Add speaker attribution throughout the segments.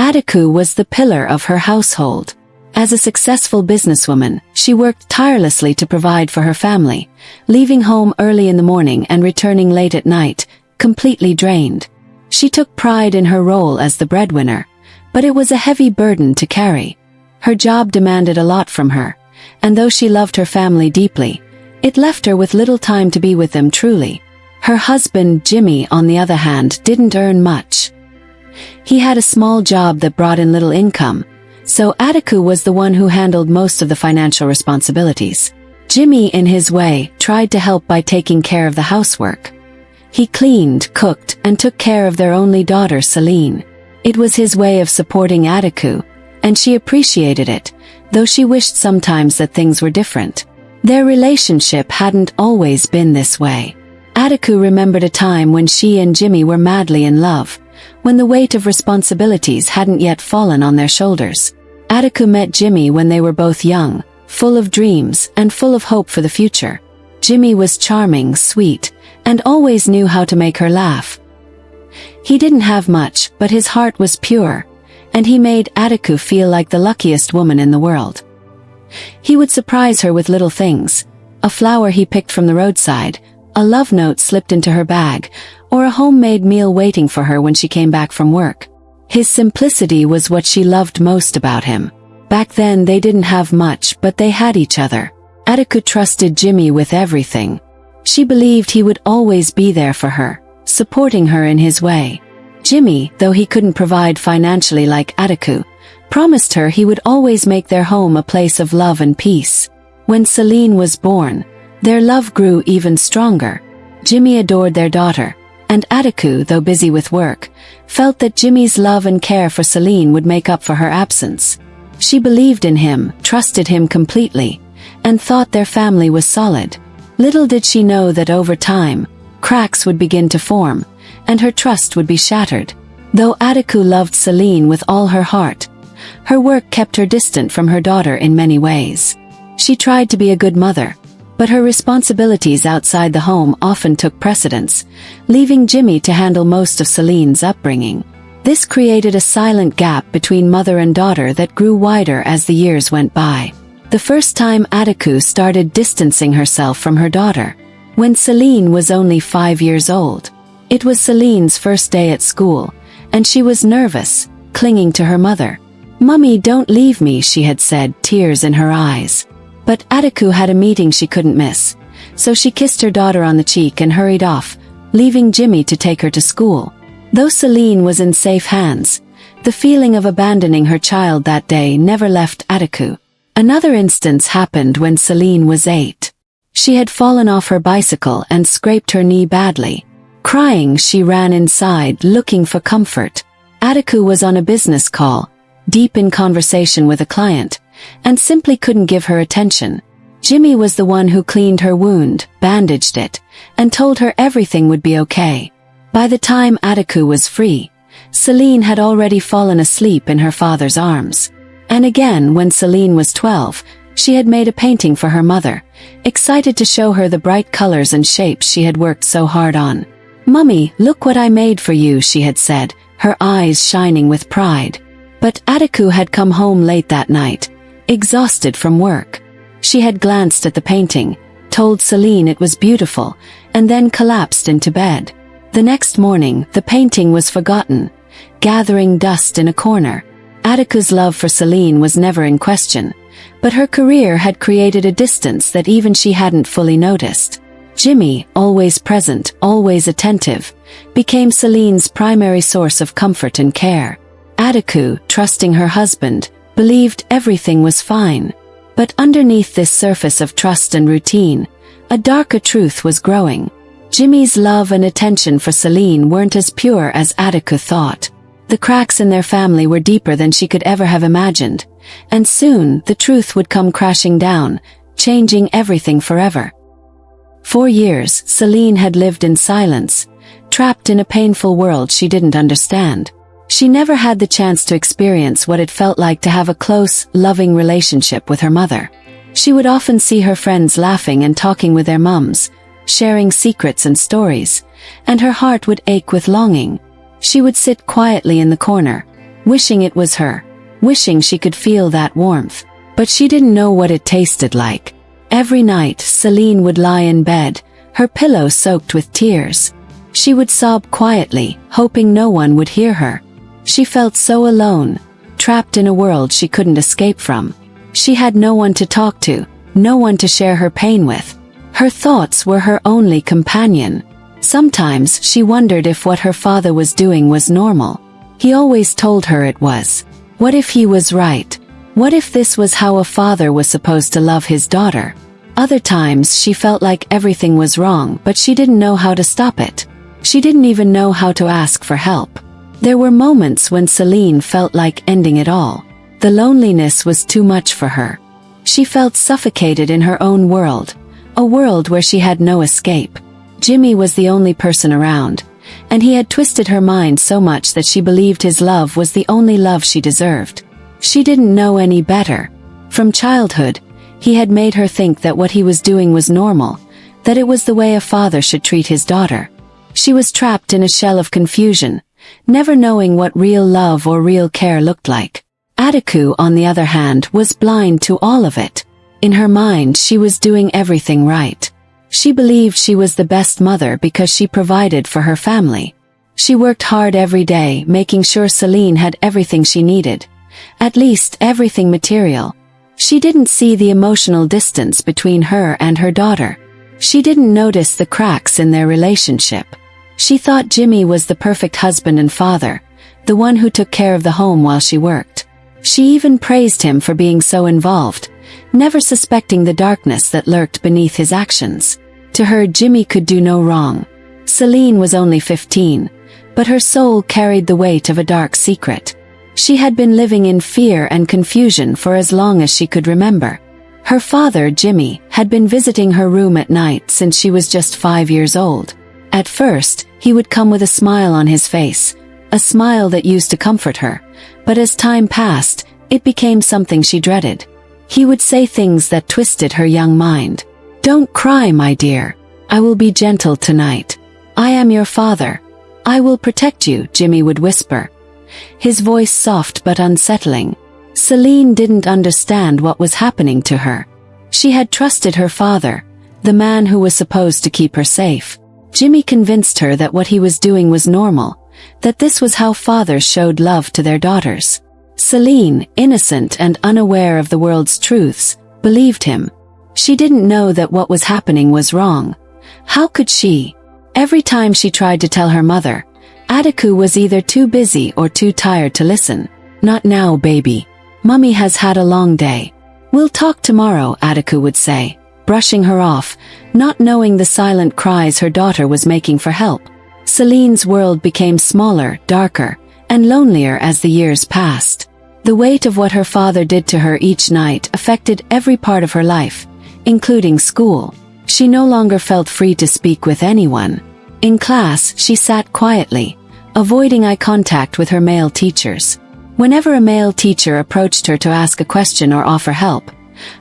Speaker 1: Adaku was the pillar of her household. As a successful businesswoman, she worked tirelessly to provide for her family, leaving home early in the morning and returning late at night, completely drained. She took pride in her role as the breadwinner, but it was a heavy burden to carry. Her job demanded a lot from her, and though she loved her family deeply, it left her with little time to be with them truly. Her husband, Jimmy, on the other hand, didn't earn much. He had a small job that brought in little income, so Adaku was the one who handled most of the financial responsibilities. Jimmy, in his way, tried to help by taking care of the housework. He cleaned, cooked, and took care of their only daughter, Celine. It was his way of supporting Adaku, and she appreciated it, though she wished sometimes that things were different. Their relationship hadn't always been this way. Adaku remembered a time when she and Jimmy were madly in love, when the weight of responsibilities hadn't yet fallen on their shoulders. Adaku met Jimmy when they were both young, full of dreams and full of hope for the future. Jimmy was charming, sweet, and always knew how to make her laugh. He didn't have much, but his heart was pure, and he made Adaku feel like the luckiest woman in the world. He would surprise her with little things, a flower he picked from the roadside, a love note slipped into her bag, or a homemade meal waiting for her when she came back from work. His simplicity was what she loved most about him. Back then they didn't have much, but they had each other. Adaku trusted Jimmy with everything. She believed he would always be there for her, supporting her in his way. Jimmy, though he couldn't provide financially like Adaku, promised her he would always make their home a place of love and peace. When Celine was born, their love grew even stronger. Jimmy adored their daughter, and Adaku, though busy with work, felt that Jimmy's love and care for Celine would make up for her absence. She believed in him, trusted him completely, and thought their family was solid. Little did she know that over time, cracks would begin to form, and her trust would be shattered. Though Adaku loved Celine with all her heart, her work kept her distant from her daughter in many ways. She tried to be a good mother, but her responsibilities outside the home often took precedence, leaving Jimmy to handle most of Celine's upbringing. This created a silent gap between mother and daughter that grew wider as the years went by. The first time Adaku started distancing herself from her daughter, when Celine was only 5 years old. It was Celine's first day at school, and she was nervous, clinging to her mother. "Mummy, don't leave me," she had said, tears in her eyes. But Adaku had a meeting she couldn't miss, so she kissed her daughter on the cheek and hurried off, leaving Jimmy to take her to school. Though Celine was in safe hands, the feeling of abandoning her child that day never left Adaku. Another instance happened when Celine was 8. She had fallen off her bicycle and scraped her knee badly. Crying, she ran inside, looking for comfort. Adaku was on a business call, deep in conversation with a client, and simply couldn't give her attention. Jimmy was the one who cleaned her wound, bandaged it, and told her everything would be okay. By the time Adaku was free, Celine had already fallen asleep in her father's arms. And again, when Celine was 12, she had made a painting for her mother, excited to show her the bright colors and shapes she had worked so hard on. "Mummy, look what I made for you," she had said, her eyes shining with pride. But Adaku had come home late that night, exhausted from work. She had glanced at the painting, told Celine it was beautiful, and then collapsed into bed. The next morning, the painting was forgotten, gathering dust in a corner. Adaku's love for Celine was never in question, but her career had created a distance that even she hadn't fully noticed. Jimmy, always present, always attentive, became Celine's primary source of comfort and care. Adaku, trusting her husband, believed everything was fine. But underneath this surface of trust and routine, a darker truth was growing. Jimmy's love and attention for Celine weren't as pure as Adaku thought. The cracks in their family were deeper than she could ever have imagined, and soon the truth would come crashing down, changing everything forever. For years, Celine had lived in silence, trapped in a painful world she didn't understand. She never had the chance to experience what it felt like to have a close, loving relationship with her mother. She would often see her friends laughing and talking with their mums, sharing secrets and stories, and her heart would ache with longing. She would sit quietly in the corner, wishing it was her, wishing she could feel that warmth. But she didn't know what it tasted like. Every night, Celine would lie in bed, her pillow soaked with tears. She would sob quietly, hoping no one would hear her. She felt so alone, trapped in a world she couldn't escape from. She had no one to talk to, no one to share her pain with. Her thoughts were her only companion. Sometimes she wondered if what her father was doing was normal. He always told her it was. What if he was right? What if this was how a father was supposed to love his daughter? Other times she felt like everything was wrong, but she didn't know how to stop it. She didn't even know how to ask for help. There were moments when Celine felt like ending it all. The loneliness was too much for her. She felt suffocated in her own world, a world where she had no escape. Jimmy was the only person around, and he had twisted her mind so much that she believed his love was the only love she deserved. She didn't know any better. From childhood, he had made her think that what he was doing was normal, that it was the way a father should treat his daughter. She was trapped in a shell of confusion, never knowing what real love or real care looked like. Adaku, on the other hand, was blind to all of it. In her mind, she was doing everything right. She believed she was the best mother because she provided for her family. She worked hard every day, making sure Celine had everything she needed. At least everything material. She didn't see the emotional distance between her and her daughter. She didn't notice the cracks in their relationship. She thought Jimmy was the perfect husband and father, the one who took care of the home while she worked. She even praised him for being so involved, never suspecting the darkness that lurked beneath his actions. To her, Jimmy could do no wrong. Celine was only 15, but her soul carried the weight of a dark secret. She had been living in fear and confusion for as long as she could remember. Her father, Jimmy, had been visiting her room at night since she was just 5 years old. At first, he would come with a smile on his face, a smile that used to comfort her, but as time passed, it became something she dreaded. He would say things that twisted her young mind. "Don't cry, my dear. I will be gentle tonight. I am your father. I will protect you," Jimmy would whisper, his voice soft but unsettling. Celine didn't understand what was happening to her. She had trusted her father, the man who was supposed to keep her safe. Jimmy convinced her that what he was doing was normal, that this was how fathers showed love to their daughters. Celine, innocent and unaware of the world's truths, believed him. She didn't know that what was happening was wrong. How could she? Every time she tried to tell her mother, Adaku was either too busy or too tired to listen. "Not now, baby. Mummy has had a long day. We'll talk tomorrow," Adaku would say, brushing her off, not knowing the silent cries her daughter was making for help. Celine's world became smaller, darker, and lonelier as the years passed. The weight of what her father did to her each night affected every part of her life, including school. She no longer felt free to speak with anyone. In class, she sat quietly, avoiding eye contact with her male teachers. Whenever a male teacher approached her to ask a question or offer help,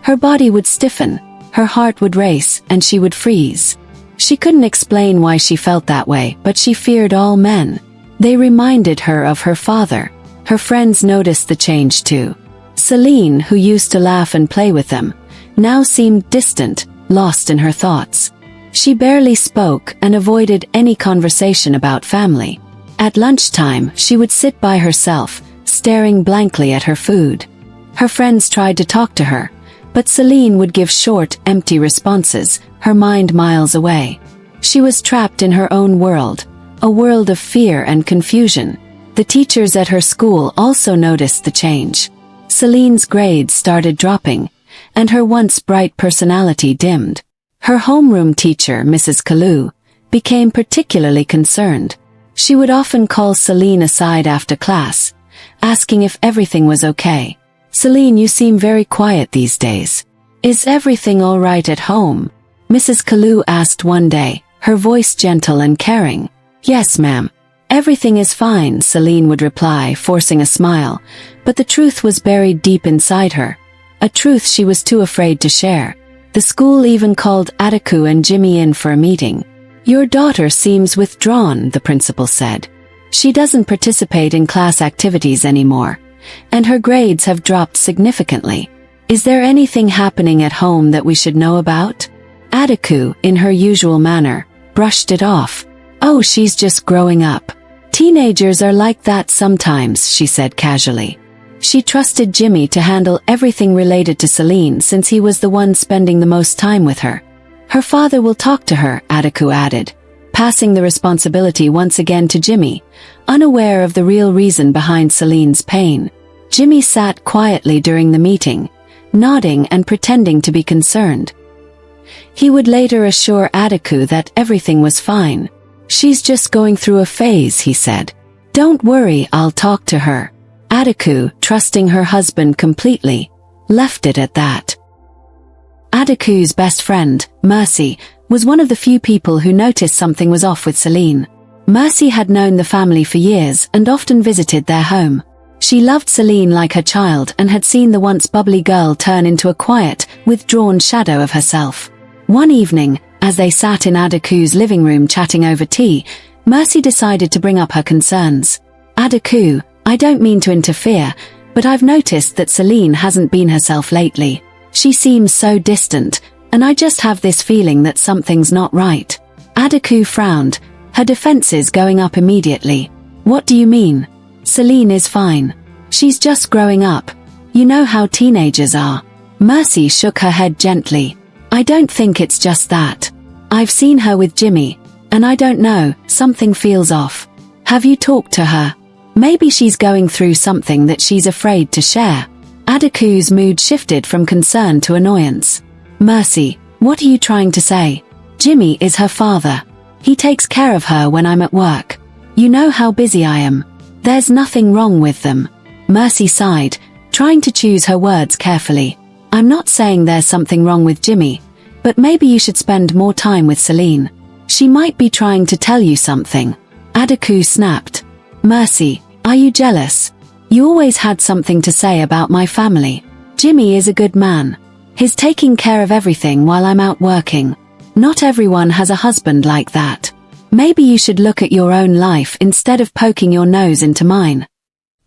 Speaker 1: her body would stiffen, her heart would race, and she would freeze. She couldn't explain why she felt that way, but she feared all men. They reminded her of her father. Her friends noticed the change too. Celine, who used to laugh and play with them, now seemed distant, lost in her thoughts. She barely spoke and avoided any conversation about family. At lunchtime, she would sit by herself, staring blankly at her food. Her friends tried to talk to her, but Celine would give short, empty responses, her mind miles away. She was trapped in her own world, a world of fear and confusion. The teachers at her school also noticed the change. Celine's grades started dropping, and her once bright personality dimmed. Her homeroom teacher, Mrs. Kalu, became particularly concerned. She would often call Celine aside after class, asking if everything was okay. "Celine, you seem very quiet these days. Is everything all right at home?" Mrs. Kalu asked one day, her voice gentle and caring. "Yes, ma'am. Everything is fine," Celine would reply, forcing a smile, but the truth was buried deep inside her, a truth she was too afraid to share. The school even called Adaku and Jimmy in for a meeting. "Your daughter seems withdrawn," the principal said. She doesn't participate in class activities anymore, and her grades have dropped significantly. Is there anything happening at home that we should know about? Adaku, in her usual manner, brushed it off. Oh, she's just growing up. Teenagers are like that sometimes, she said casually. She trusted Jimmy to handle everything related to Celine since he was the one spending the most time with her. Her father will talk to her, Adaku added, passing the responsibility once again to Jimmy, unaware of the real reason behind Celine's pain. Jimmy sat quietly during the meeting, nodding and pretending to be concerned. He would later assure Adaku that everything was fine. She's just going through a phase, he said. Don't worry, I'll talk to her. Adaku, trusting her husband completely, left it at that. Adaku's best friend, Mercy, was one of the few people who noticed something was off with Celine. Mercy had known the family for years and often visited their home. She loved Celine like her child and had seen the once bubbly girl turn into a quiet, withdrawn shadow of herself. One evening, as they sat in Adaku's living room chatting over tea, Mercy decided to bring up her concerns. Adaku, I don't mean to interfere, but I've noticed that Celine hasn't been herself lately. She seems so distant, and I just have this feeling that something's not right. Adaku frowned, her defenses going up immediately. What do you mean? Celine is fine. She's just growing up. You know how teenagers are. Mercy shook her head gently. I don't think it's just that. I've seen her with Jimmy, and I don't know, something feels off. Have you talked to her? Maybe she's going through something that she's afraid to share. Adaku's mood shifted from concern to annoyance. Mercy, what are you trying to say? Jimmy is her father. He takes care of her when I'm at work. You know how busy I am. There's nothing wrong with them. Mercy sighed, trying to choose her words carefully. I'm not saying there's something wrong with Jimmy, but maybe you should spend more time with Celine. She might be trying to tell you something. Adaku snapped. Mercy, are you jealous? You always had something to say about my family. Jimmy is a good man. He's taking care of everything while I'm out working. Not everyone has a husband like that. Maybe you should look at your own life instead of poking your nose into mine.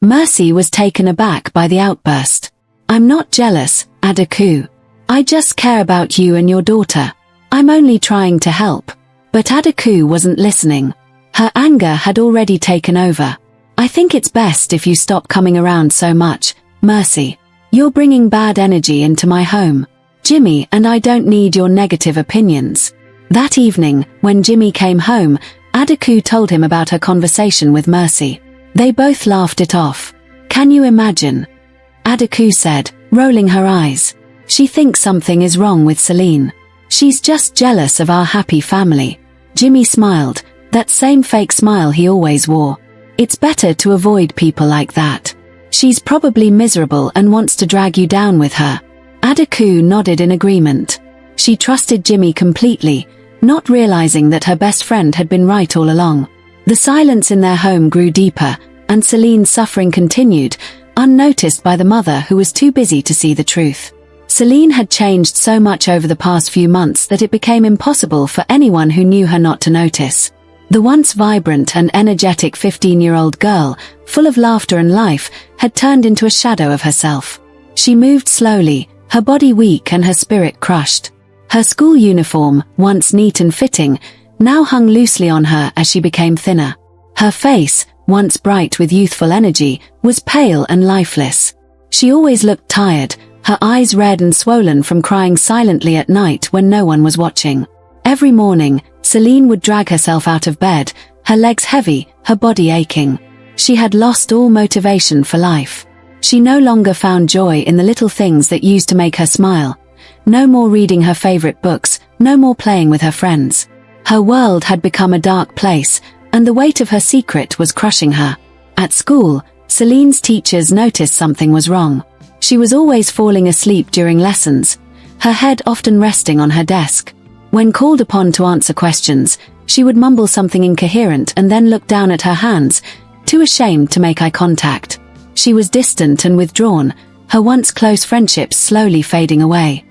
Speaker 1: Mercy was taken aback by the outburst. I'm not jealous, Adaku. I just care about you and your daughter. I'm only trying to help. But Adaku wasn't listening. Her anger had already taken over. I think it's best if you stop coming around so much, Mercy. You're bringing bad energy into my home. Jimmy and I don't need your negative opinions. That evening, when Jimmy came home, Adaku told him about her conversation with Mercy. They both laughed it off. Can you imagine? Adaku said, rolling her eyes. She thinks something is wrong with Celine. She's just jealous of our happy family. Jimmy smiled, that same fake smile he always wore. It's better to avoid people like that. She's probably miserable and wants to drag you down with her. Adaku nodded in agreement. She trusted Jimmy completely, not realizing that her best friend had been right all along. The silence in their home grew deeper, and Celine's suffering continued, unnoticed by the mother who was too busy to see the truth. Celine had changed so much over the past few months that it became impossible for anyone who knew her not to notice. The once vibrant and energetic 15-year-old girl, full of laughter and life, had turned into a shadow of herself. She moved slowly, her body weak and her spirit crushed. Her school uniform, once neat and fitting, now hung loosely on her as she became thinner. Her face, once bright with youthful energy, was pale and lifeless. She always looked tired, her eyes red and swollen from crying silently at night when no one was watching. Every morning, Celine would drag herself out of bed, her legs heavy, her body aching. She had lost all motivation for life. She no longer found joy in the little things that used to make her smile. No more reading her favorite books, no more playing with her friends. Her world had become a dark place, and the weight of her secret was crushing her. At school, Celine's teachers noticed something was wrong. She was always falling asleep during lessons, her head often resting on her desk. When called upon to answer questions, she would mumble something incoherent and then look down at her hands, too ashamed to make eye contact. She was distant and withdrawn, her once close friendships slowly fading away.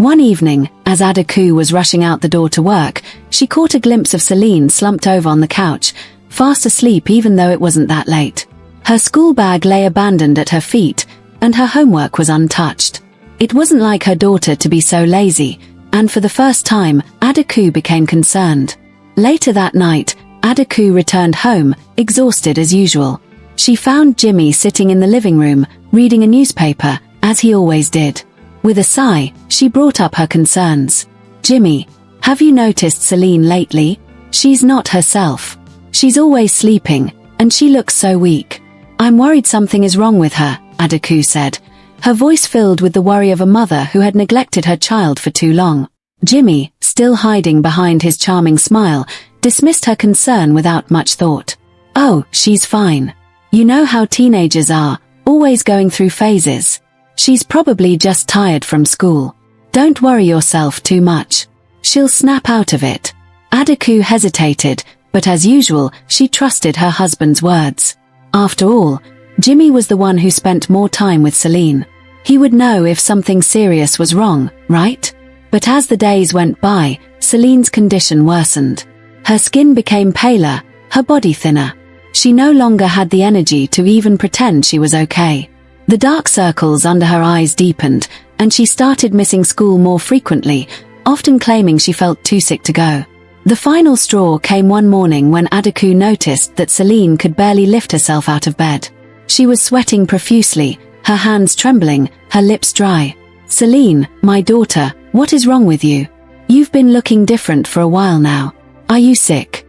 Speaker 1: One evening, as Adaku was rushing out the door to work, she caught a glimpse of Celine slumped over on the couch, fast asleep even though it wasn't that late. Her school bag lay abandoned at her feet, and her homework was untouched. It wasn't like her daughter to be so lazy, and for the first time, Adaku became concerned. Later that night, Adaku returned home, exhausted as usual. She found Jimmy sitting in the living room, reading a newspaper, as he always did. With a sigh, she brought up her concerns. "Jimmy, have you noticed Celine lately? She's not herself. She's always sleeping, and she looks so weak. I'm worried something is wrong with her," Adaku said, her voice filled with the worry of a mother who had neglected her child for too long. Jimmy, still hiding behind his charming smile, dismissed her concern without much thought. "Oh, she's fine. You know how teenagers are, always going through phases. She's probably just tired from school. Don't worry yourself too much. She'll snap out of it." Adaku hesitated, but as usual, she trusted her husband's words. After all, Jimmy was the one who spent more time with Celine. He would know if something serious was wrong, right? But as the days went by, Celine's condition worsened. Her skin became paler, her body thinner. She no longer had the energy to even pretend she was okay. The dark circles under her eyes deepened, and she started missing school more frequently, often claiming she felt too sick to go. The final straw came one morning when Adaku noticed that Celine could barely lift herself out of bed. She was sweating profusely, her hands trembling, her lips dry. "Celine, my daughter, what is wrong with you? You've been looking different for a while now. Are you sick?"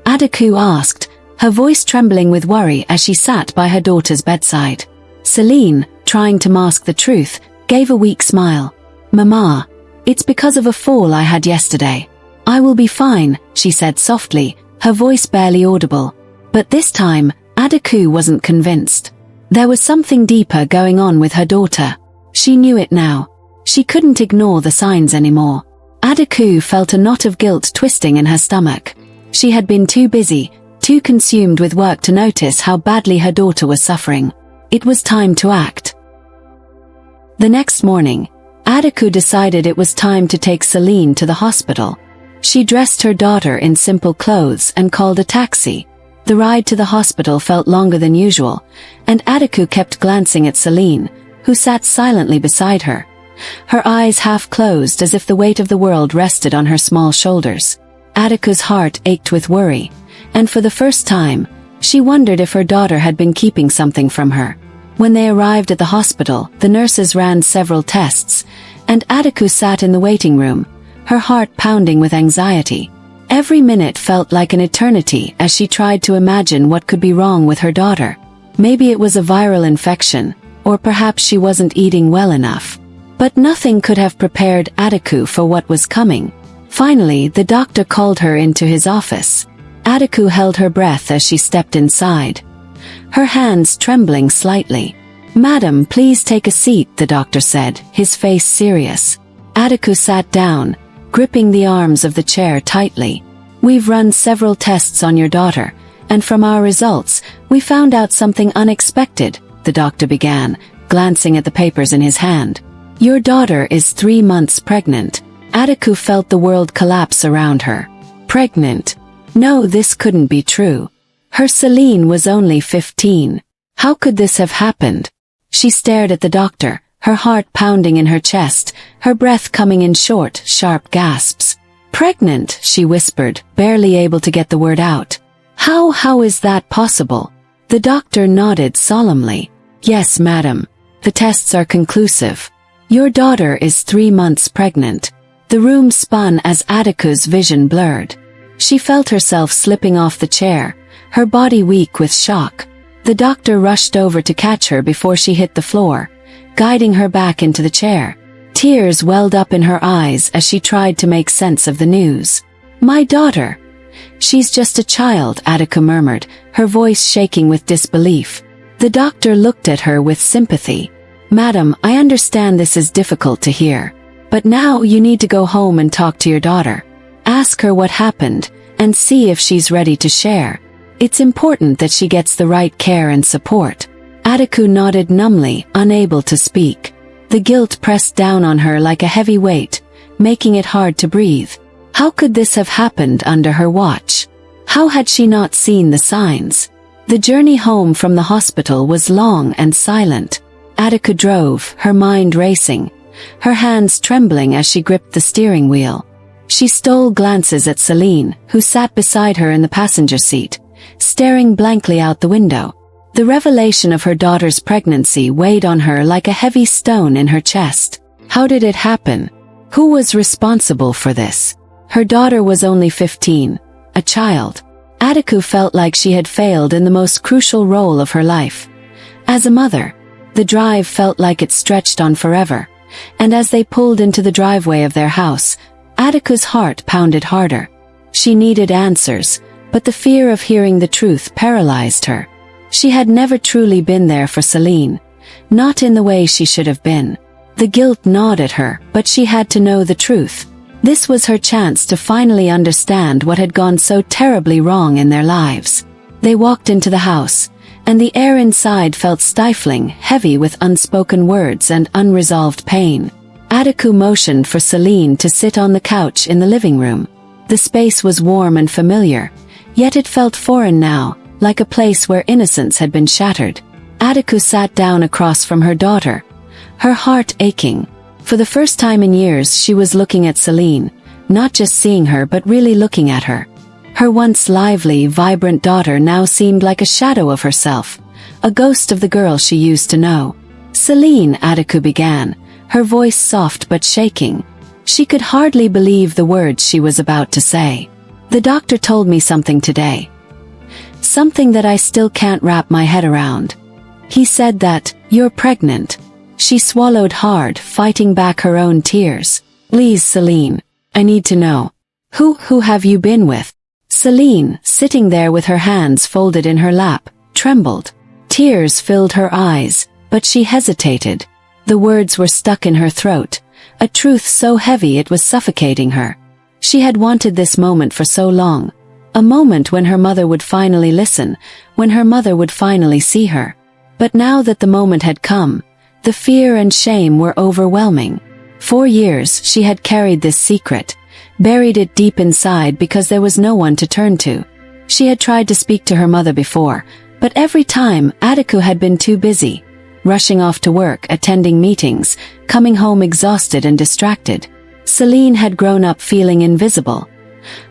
Speaker 1: Adaku asked, her voice trembling with worry as she sat by her daughter's bedside. Celine, trying to mask the truth, gave a weak smile. "Mama, it's because of a fall I had yesterday. I will be fine," she said softly, her voice barely audible. But this time, Adaku wasn't convinced. There was something deeper going on with her daughter. She knew it now. She couldn't ignore the signs anymore. Adaku felt a knot of guilt twisting in her stomach. She had been too busy, too consumed with work to notice how badly her daughter was suffering. It was time to act. The next morning, Adaku decided it was time to take Celine to the hospital. She dressed her daughter in simple clothes and called a taxi. The ride to the hospital felt longer than usual, and Adaku kept glancing at Celine, who sat silently beside her. Her eyes half closed as if the weight of the world rested on her small shoulders. Adaku's heart ached with worry, and for the first time, she wondered if her daughter had been keeping something from her. When they arrived at the hospital, the nurses ran several tests, and Adaku sat in the waiting room, her heart pounding with anxiety. Every minute felt like an eternity as she tried to imagine what could be wrong with her daughter. Maybe it was a viral infection, or perhaps she wasn't eating well enough. But nothing could have prepared Adaku for what was coming. Finally, the doctor called her into his office. Adaku held her breath as she stepped inside, her hands trembling slightly. "Madam, please take a seat," the doctor said, his face serious. Adaku sat down, gripping the arms of the chair tightly. "We've run several tests on your daughter, and from our results, we found out something unexpected," the doctor began, glancing at the papers in his hand. "Your daughter is 3 months pregnant." Adaku felt the world collapse around her. Pregnant? No, this couldn't be true. Her Celine was only 15. How could this have happened? She stared at the doctor, her heart pounding in her chest, her breath coming in short, sharp gasps. "Pregnant," she whispered, barely able to get the word out. How is that possible?" The doctor nodded solemnly. "Yes, madam. The tests are conclusive. Your daughter is 3 months pregnant." The room spun as Adaku's vision blurred. She felt herself slipping off the chair, her body weak with shock. The doctor rushed over to catch her before she hit the floor, guiding her back into the chair. Tears welled up in her eyes as she tried to make sense of the news. "My daughter. She's just a child," Adaku murmured, her voice shaking with disbelief. The doctor looked at her with sympathy. "Madam, I understand this is difficult to hear. But now you need to go home and talk to your daughter. Ask her what happened, and see if she's ready to share. It's important that she gets the right care and support." Adaku nodded numbly, unable to speak. The guilt pressed down on her like a heavy weight, making it hard to breathe. How could this have happened under her watch? How had she not seen the signs? The journey home from the hospital was long and silent. Adaku drove, her mind racing, her hands trembling as she gripped the steering wheel. She stole glances at Celine, who sat beside her in the passenger seat, staring blankly out the window. The revelation of her daughter's pregnancy weighed on her like a heavy stone in her chest. How did it happen? Who was responsible for this? Her daughter was only 15, a child. Adaku felt like she had failed in the most crucial role of her life. As a mother, the drive felt like it stretched on forever, and as they pulled into the driveway of their house, Adaku's heart pounded harder. She needed answers, but the fear of hearing the truth paralyzed her. She had never truly been there for Celine, not in the way she should have been. The guilt gnawed at her, but she had to know the truth. This was her chance to finally understand what had gone so terribly wrong in their lives. They walked into the house, and the air inside felt stifling, heavy with unspoken words and unresolved pain. Adaku motioned for Celine to sit on the couch in the living room. The space was warm and familiar, yet it felt foreign now, like a place where innocence had been shattered. Adaku sat down across from her daughter, her heart aching. For the first time in years she was looking at Celine, not just seeing her but really looking at her. Her once lively, vibrant daughter now seemed like a shadow of herself, a ghost of the girl she used to know. "Celine," Adaku began, her voice soft but shaking. She could hardly believe the words she was about to say. "The doctor told me something today. Something that I still can't wrap my head around. He said that, you're pregnant." She swallowed hard, fighting back her own tears. "Please, Celine. I need to know. Who have you been with?" Celine, sitting there with her hands folded in her lap, trembled. Tears filled her eyes, but she hesitated. The words were stuck in her throat, a truth so heavy it was suffocating her. She had wanted this moment for so long, a moment when her mother would finally listen, when her mother would finally see her. But now that the moment had come, the fear and shame were overwhelming. For years she had carried this secret, buried it deep inside because there was no one to turn to. She had tried to speak to her mother before, but every time Adaku had been too busy, rushing off to work, attending meetings, coming home exhausted and distracted. Celine had grown up feeling invisible,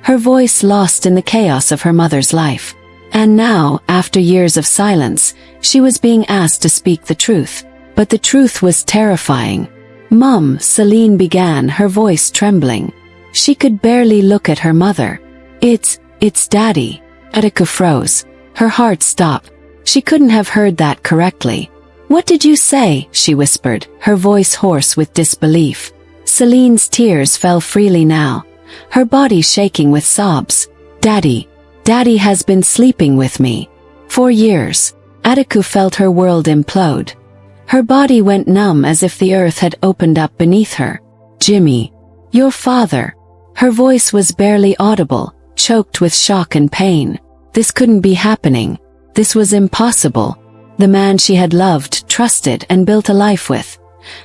Speaker 1: her voice lost in the chaos of her mother's life. And now, after years of silence, she was being asked to speak the truth. But the truth was terrifying. "Mum," Celine began, her voice trembling. She could barely look at her mother. It's Daddy." Adaku froze. Her heart stopped. She couldn't have heard that correctly. "What did you say?" she whispered, her voice hoarse with disbelief. Celine's tears fell freely now, her body shaking with sobs. Daddy has been sleeping with me. For years." Adaku felt her world implode. Her body went numb as if the earth had opened up beneath her. "Jimmy. Your father." Her voice was barely audible, choked with shock and pain. This couldn't be happening. This was impossible. The man she had loved, trusted, and built a life with.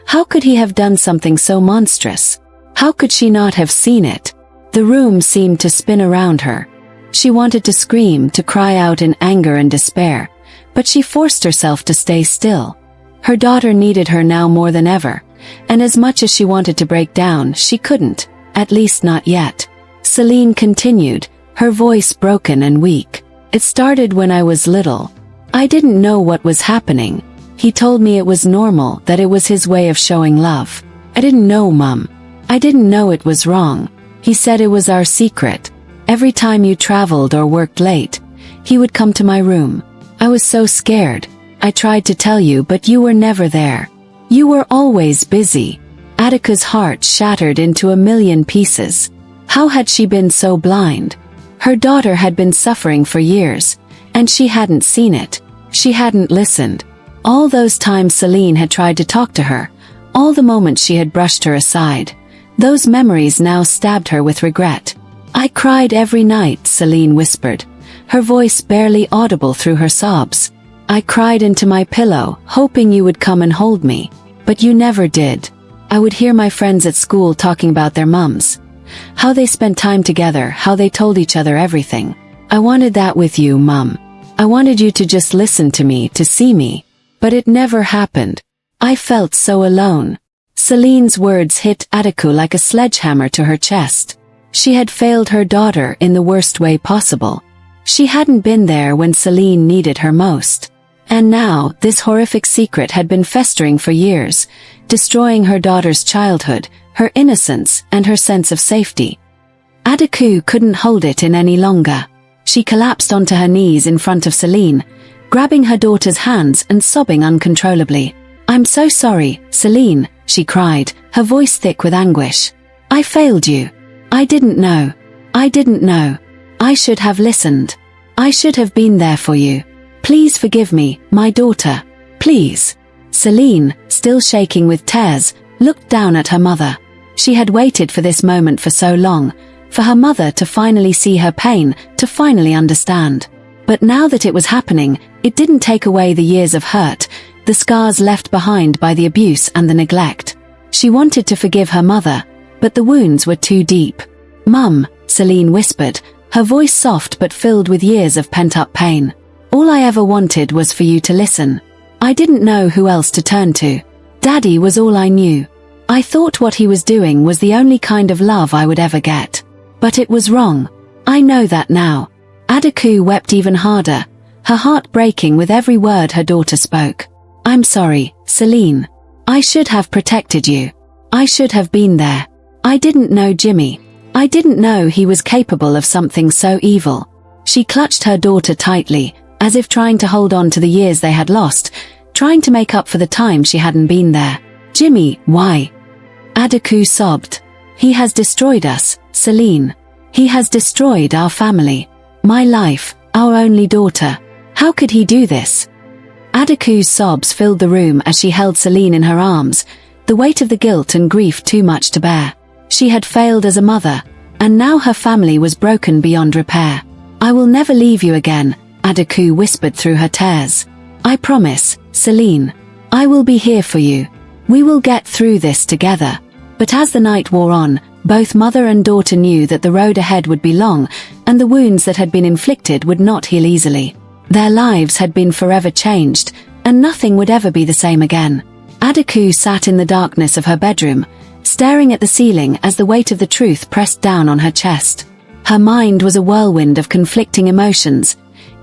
Speaker 1: How could he have done something so monstrous? How could she not have seen it? The room seemed to spin around her. She wanted to scream, to cry out in anger and despair, but she forced herself to stay still. Her daughter needed her now more than ever, and as much as she wanted to break down, she couldn't, at least not yet. Celine continued, her voice broken and weak. "It started when I was little. I didn't know what was happening. He told me it was normal, that it was his way of showing love. I didn't know, Mum. I didn't know it was wrong. He said it was our secret. Every time you traveled or worked late, he would come to my room. I was so scared. I tried to tell you, but you were never there. You were always busy." Adaku's heart shattered into a million pieces. How had she been so blind? Her daughter had been suffering for years, and she hadn't seen it. She hadn't listened. All those times Celine had tried to talk to her, all the moments she had brushed her aside, those memories now stabbed her with regret. "I cried every night," Celine whispered, her voice barely audible through her sobs. "I cried into my pillow, hoping you would come and hold me. But you never did. I would hear my friends at school talking about their mums, how they spent time together, how they told each other everything. I wanted that with you, Mum. I wanted you to just listen to me, to see me. But it never happened. I felt so alone. Celine's words hit Adaku like a sledgehammer to her chest. She had failed her daughter in the worst way possible. She hadn't been there when Celine needed her most. And now, this horrific secret had been festering for years, destroying her daughter's childhood, her innocence, and her sense of safety. Adaku couldn't hold it in any longer. She collapsed onto her knees in front of Celine, grabbing her daughter's hands and sobbing uncontrollably. "I'm so sorry, Celine," she cried, her voice thick with anguish. "I failed you. I didn't know. I didn't know. I should have listened. I should have been there for you. Please forgive me, my daughter. Please." Celine, still shaking with tears, looked down at her mother. She had waited for this moment for so long, for her mother to finally see her pain, to finally understand. But now that it was happening, it didn't take away the years of hurt, the scars left behind by the abuse and the neglect. She wanted to forgive her mother, but the wounds were too deep. "Mum," Celine whispered, her voice soft but filled with years of pent-up pain. "All I ever wanted was for you to listen. I didn't know who else to turn to. Daddy was all I knew. I thought what he was doing was the only kind of love I would ever get. But it was wrong. I know that now." Adaku wept even harder, her heart breaking with every word her daughter spoke. "I'm sorry, Celine. I should have protected you. I should have been there. I didn't know Jimmy. I didn't know he was capable of something so evil." She clutched her daughter tightly, as if trying to hold on to the years they had lost, trying to make up for the time she hadn't been there. "Jimmy, why?" Adaku sobbed. "He has destroyed us, Celine. He has destroyed our family. My life, our only daughter. How could he do this?" Adaku's sobs filled the room as she held Celine in her arms, the weight of the guilt and grief too much to bear. She had failed as a mother, and now her family was broken beyond repair. "I will never leave you again," Adaku whispered through her tears. "I promise, Celine. I will be here for you. We will get through this together." But as the night wore on, both mother and daughter knew that the road ahead would be long, and the wounds that had been inflicted would not heal easily. Their lives had been forever changed, and nothing would ever be the same again. Adaku sat in the darkness of her bedroom, staring at the ceiling as the weight of the truth pressed down on her chest. Her mind was a whirlwind of conflicting emotions,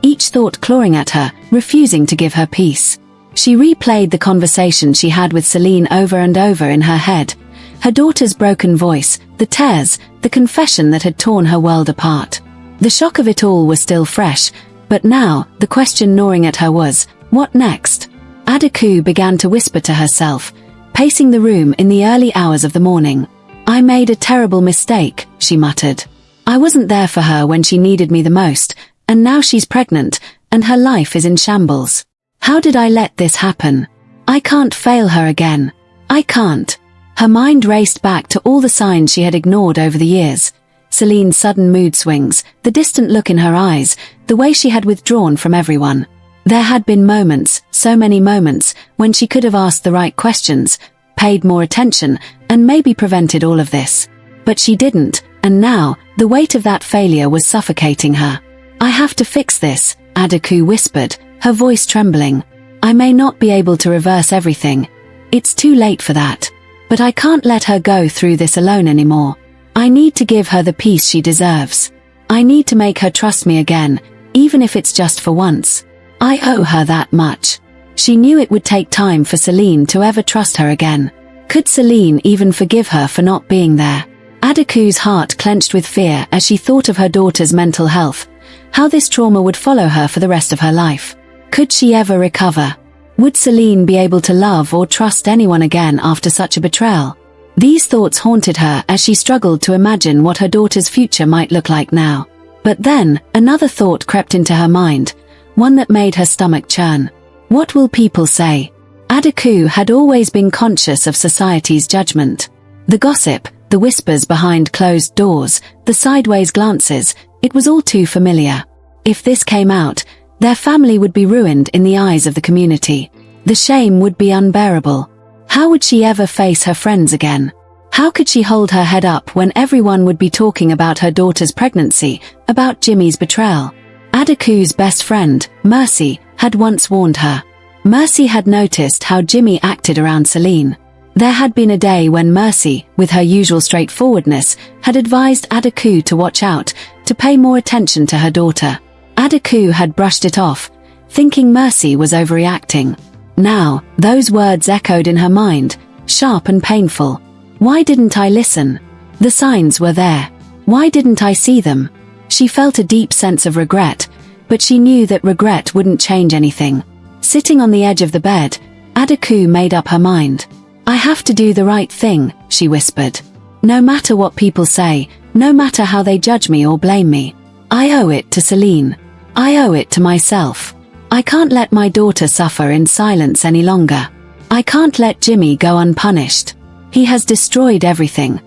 Speaker 1: each thought clawing at her, refusing to give her peace. She replayed the conversation she had with Celine over and over in her head, her daughter's broken voice, the tears, the confession that had torn her world apart. The shock of it all was still fresh, but now, the question gnawing at her was, what next? Adaku began to whisper to herself, pacing the room in the early hours of the morning. "I made a terrible mistake," she muttered. "I wasn't there for her when she needed me the most, and now she's pregnant, and her life is in shambles. How did I let this happen? I can't fail her again. I can't." Her mind raced back to all the signs she had ignored over the years. Celine's sudden mood swings, the distant look in her eyes, the way she had withdrawn from everyone. There had been moments, so many moments, when she could have asked the right questions, paid more attention, and maybe prevented all of this. But she didn't, and now, the weight of that failure was suffocating her. "I have to fix this," Adaku whispered, her voice trembling. "I may not be able to reverse everything. It's too late for that. But I can't let her go through this alone anymore. I need to give her the peace she deserves. I need to make her trust me again, even if it's just for once. I owe her that much." She knew it would take time for Celine to ever trust her again. Could Celine even forgive her for not being there? Adaku's heart clenched with fear as she thought of her daughter's mental health, how this trauma would follow her for the rest of her life. Could she ever recover? Would Celine be able to love or trust anyone again after such a betrayal? These thoughts haunted her as she struggled to imagine what her daughter's future might look like now. But then, another thought crept into her mind, one that made her stomach churn. What will people say? Adaku had always been conscious of society's judgment. The gossip, the whispers behind closed doors, the sideways glances, it was all too familiar. If this came out, their family would be ruined in the eyes of the community. The shame would be unbearable. How would she ever face her friends again? How could she hold her head up when everyone would be talking about her daughter's pregnancy, about Jimmy's betrayal? Adaku's best friend, Mercy, had once warned her. Mercy had noticed how Jimmy acted around Celine. There had been a day when Mercy, with her usual straightforwardness, had advised Adaku to watch out, to pay more attention to her daughter. Adaku had brushed it off, thinking Mercy was overreacting. Now, those words echoed in her mind, sharp and painful. Why didn't I listen? The signs were there. Why didn't I see them? She felt a deep sense of regret, but she knew that regret wouldn't change anything. Sitting on the edge of the bed, Adaku made up her mind. I have to do the right thing, she whispered. No matter what people say, no matter how they judge me or blame me. I owe it to Celine. I owe it to myself. I can't let my daughter suffer in silence any longer. I can't let Jimmy go unpunished. He has destroyed everything.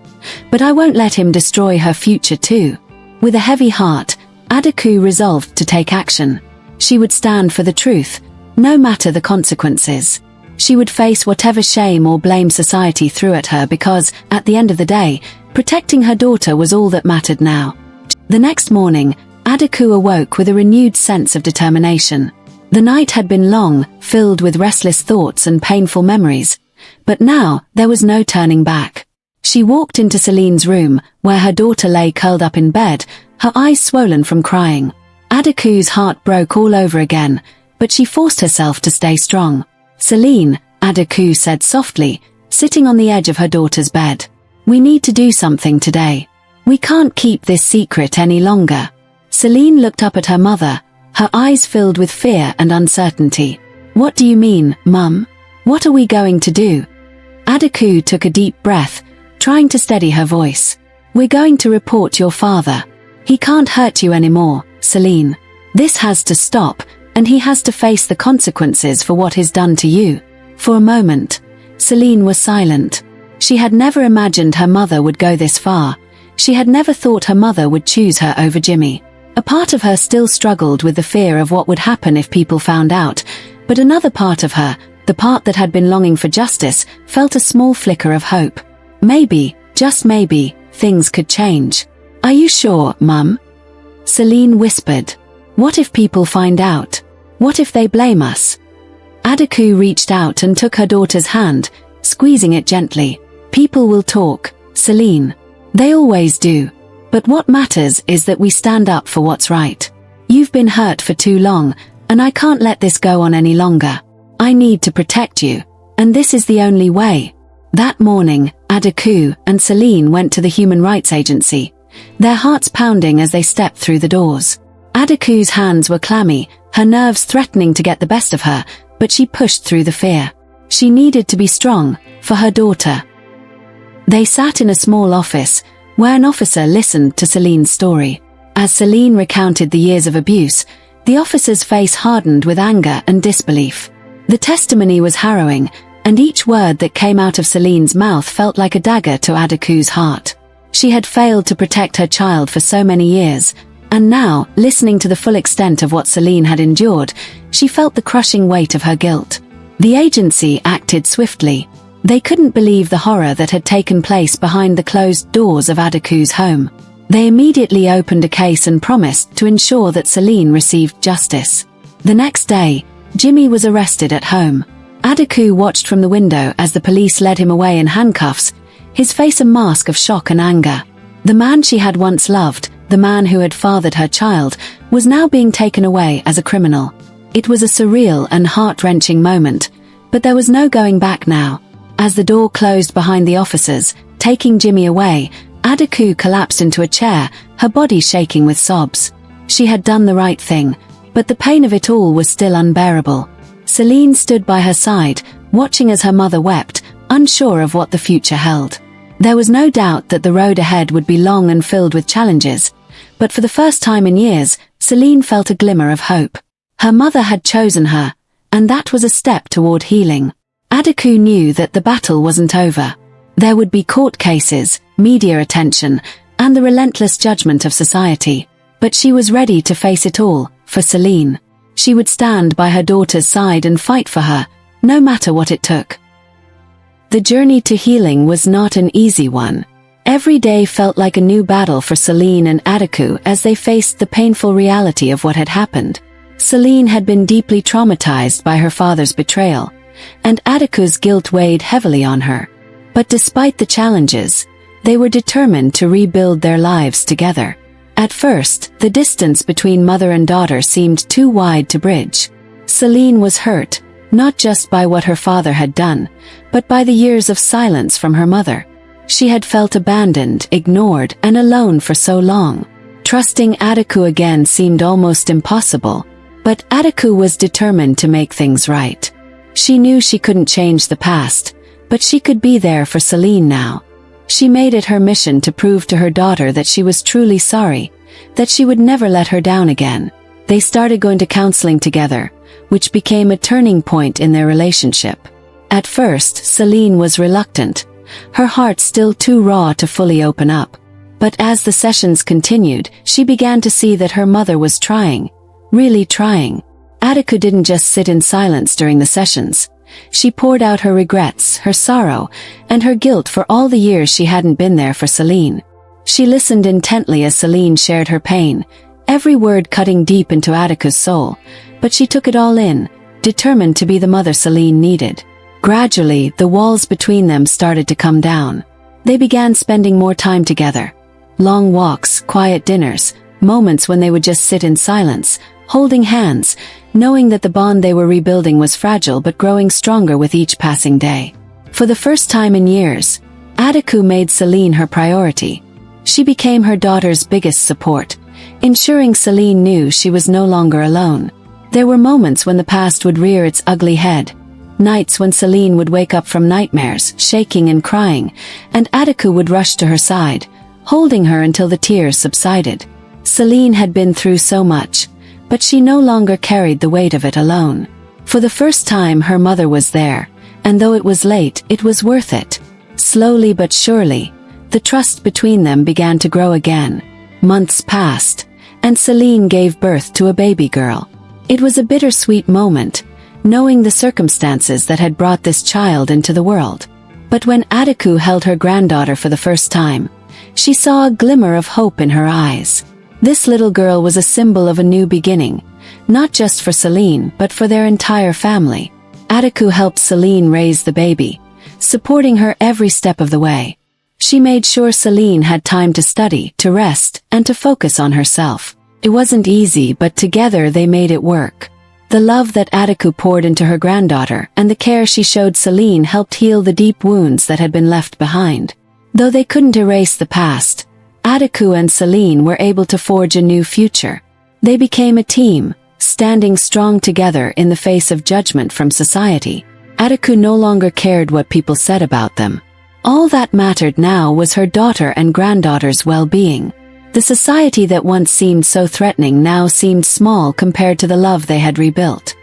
Speaker 1: But I won't let him destroy her future too. With a heavy heart, Adaku resolved to take action. She would stand for the truth, no matter the consequences. She would face whatever shame or blame society threw at her because, at the end of the day, protecting her daughter was all that mattered now. The next morning, Adaku awoke with a renewed sense of determination. The night had been long, filled with restless thoughts and painful memories. But now, there was no turning back. She walked into Celine's room, where her daughter lay curled up in bed, her eyes swollen from crying. Adaku's heart broke all over again, but she forced herself to stay strong. Celine, Adaku said softly, sitting on the edge of her daughter's bed. We need to do something today. We can't keep this secret any longer. Celine looked up at her mother, her eyes filled with fear and uncertainty. What do you mean, Mum? What are we going to do? Adaku took a deep breath, trying to steady her voice. We're going to report your father. He can't hurt you anymore, Celine. This has to stop, and he has to face the consequences for what he's done to you. For a moment, Celine was silent. She had never imagined her mother would go this far. She had never thought her mother would choose her over Jimmy. A part of her still struggled with the fear of what would happen if people found out, but another part of her, the part that had been longing for justice, felt a small flicker of hope. Maybe, just maybe, things could change. Are you sure, Mum? Celine whispered. What if people find out? What if they blame us? Adaku reached out and took her daughter's hand, squeezing it gently. People will talk, Celine. They always do. But what matters is that we stand up for what's right. You've been hurt for too long, and I can't let this go on any longer. I need to protect you, and this is the only way. That morning, Adaku and Celine went to the Human Rights Agency, their hearts pounding as they stepped through the doors. Adaku's hands were clammy, her nerves threatening to get the best of her, but she pushed through the fear. She needed to be strong, for her daughter. They sat in a small office, where an officer listened to Celine's story. As Celine recounted the years of abuse, the officer's face hardened with anger and disbelief. The testimony was harrowing, and each word that came out of Celine's mouth felt like a dagger to Adaku's heart. She had failed to protect her child for so many years, and now, listening to the full extent of what Celine had endured, she felt the crushing weight of her guilt. The agency acted swiftly. They couldn't believe the horror that had taken place behind the closed doors of Adaku's home. They immediately opened a case and promised to ensure that Celine received justice. The next day, Jimmy was arrested at home. Adaku watched from the window as the police led him away in handcuffs, his face a mask of shock and anger. The man she had once loved, the man who had fathered her child, was now being taken away as a criminal. It was a surreal and heart-wrenching moment, but there was no going back now. As the door closed behind the officers, taking Jimmy away, Adaku collapsed into a chair, her body shaking with sobs. She had done the right thing, but the pain of it all was still unbearable. Celine stood by her side, watching as her mother wept, unsure of what the future held. There was no doubt that the road ahead would be long and filled with challenges, but for the first time in years, Celine felt a glimmer of hope. Her mother had chosen her, and that was a step toward healing. Adaku knew that the battle wasn't over. There would be court cases, media attention, and the relentless judgment of society. But she was ready to face it all, for Celine. She would stand by her daughter's side and fight for her, no matter what it took. The journey to healing was not an easy one. Every day felt like a new battle for Celine and Adaku as they faced the painful reality of what had happened. Celine had been deeply traumatized by her father's betrayal, and Adaku's guilt weighed heavily on her. But despite the challenges, they were determined to rebuild their lives together. At first, the distance between mother and daughter seemed too wide to bridge. Celine was hurt, not just by what her father had done, but by the years of silence from her mother. She had felt abandoned, ignored, and alone for so long. Trusting Adaku again seemed almost impossible, but Adaku was determined to make things right. She knew she couldn't change the past, but she could be there for Celine now. She made it her mission to prove to her daughter that she was truly sorry, that she would never let her down again. They started going to counseling together, which became a turning point in their relationship. At first, Celine was reluctant, her heart still too raw to fully open up. But as the sessions continued, she began to see that her mother was trying, really trying. Adaku didn't just sit in silence during the sessions. She poured out her regrets, her sorrow, and her guilt for all the years she hadn't been there for Celine. She listened intently as Celine shared her pain, every word cutting deep into Adaku's soul, but she took it all in, determined to be the mother Celine needed. Gradually, the walls between them started to come down. They began spending more time together. Long walks, quiet dinners, moments when they would just sit in silence, holding hands, knowing that the bond they were rebuilding was fragile but growing stronger with each passing day. For the first time in years, Adaku made Celine her priority. She became her daughter's biggest support, ensuring Celine knew she was no longer alone. There were moments when the past would rear its ugly head, nights when Celine would wake up from nightmares, shaking and crying, and Adaku would rush to her side, holding her until the tears subsided. Celine had been through so much, but she no longer carried the weight of it alone. For the first time her mother was there, and though it was late, it was worth it. Slowly but surely, the trust between them began to grow again. Months passed, and Celine gave birth to a baby girl. It was a bittersweet moment, knowing the circumstances that had brought this child into the world. But when Adaku held her granddaughter for the first time, she saw a glimmer of hope in her eyes. This little girl was a symbol of a new beginning, not just for Celine but for their entire family. Adaku helped Celine raise the baby, supporting her every step of the way. She made sure Celine had time to study, to rest, and to focus on herself. It wasn't easy, but together they made it work. The love that Adaku poured into her granddaughter and the care she showed Celine helped heal the deep wounds that had been left behind. Though they couldn't erase the past, Adaku and Celine were able to forge a new future. They became a team, standing strong together in the face of judgment from society. Adaku no longer cared what people said about them. All that mattered now was her daughter and granddaughter's well-being. The society that once seemed so threatening now seemed small compared to the love they had rebuilt.